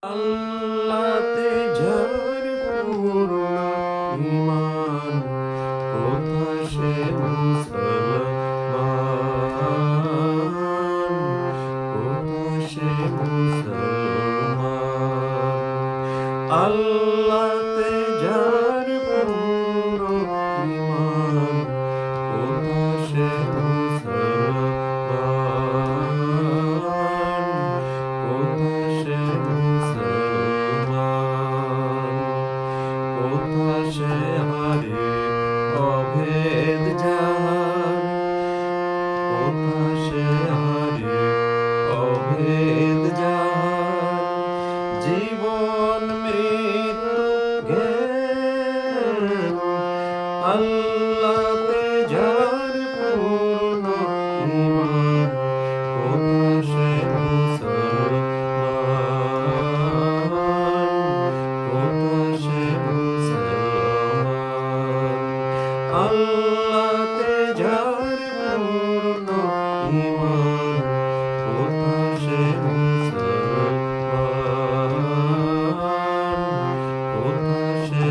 আল্লাহতে যার পূর্ণ ঈমান, কোথা সে মুসলমান, কোথা সে মুসলমান। আল্লাহতে যার পূর্ণ ঈমান, কোথা সে মুসলমান, কোথা সে মুসলমান। কোথা সে হারে অভেদ জাহান, কোথা সে হারে অভেদ জাহান। জীবন মৃত্যু জ্ঞান, আল্লাহতে যার পূর্ণ ঈমান, কোথা সে মুসলমান, কোথা সে মুসলমান। আল্লাহতে যার পূর্ণ ঈমান, কোথা সে মুসলমান, কোথা সে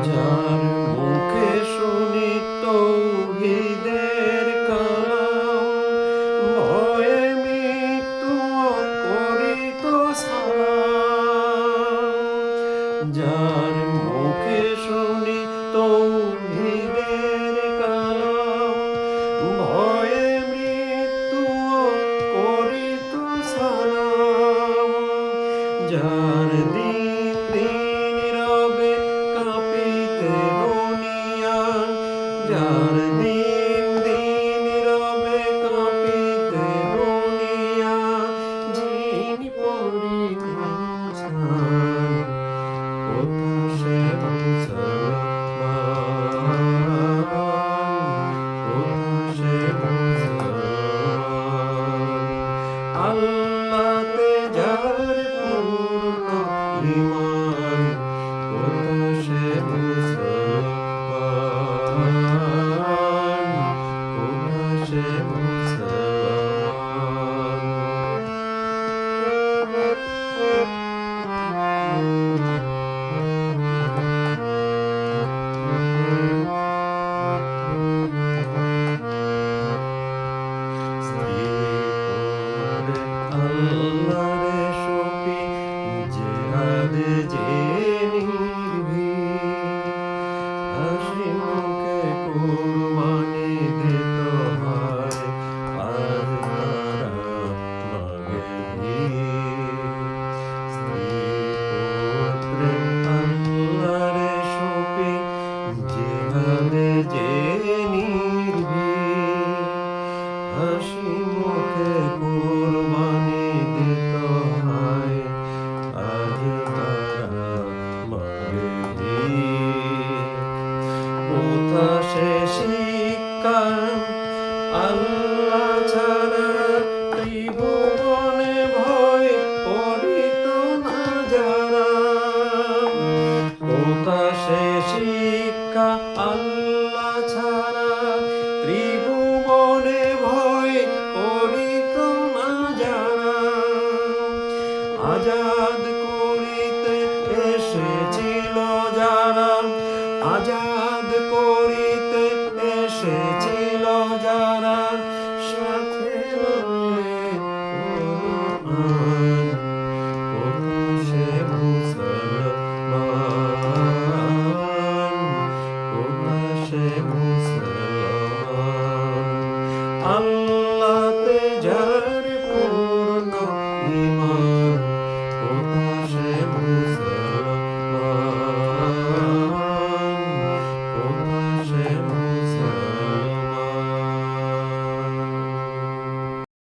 যার মুখে শুনি তৌহিদের কালাম, ভয়ে মৃত্যু করিত সালাম। যার মুখে শুনি তৌহিদের কালাম, ভয়ে মৃত্যু করিত সালাম। যার দিন দিন রবে কাঁপিতে দুনিয়া, যার দিন দিন রবে কাঁপিতে দুনিয়া। যিনি পরিত্রাণ, কোথা সে মুসলমান, কোথা সে মুসলমান। আল্লাহতে যার পূর্ণ ঈমান, কোথা সে মুসলমান, কোথা সে মুসলমান। আল্লাহরে সপি জিহাদে যে নির্ভীক, হাসি মুখে কুরবানি দিত হয়, আজ তারা মাগে ভিক। স্ত্রী পুত্রে আল্লাহরে সপি জিহাদে যে নির্ভীক, হাসি মুখে কুরবানি দিত হয়, আজ তারা মাগে ভিক। কোথা সে শিক্ষা, আল্লাহ ছাড়া ত্রিভুবনে ভয় করিত না যারা। কোথা সে শিক্ষা, আল্লাহ ছাড়া ত্রিভুবনে ভয় করিত না যারা। আজাদ করিতে এসেছিল যারা, আজাদ করিতে এসেছিল যারা।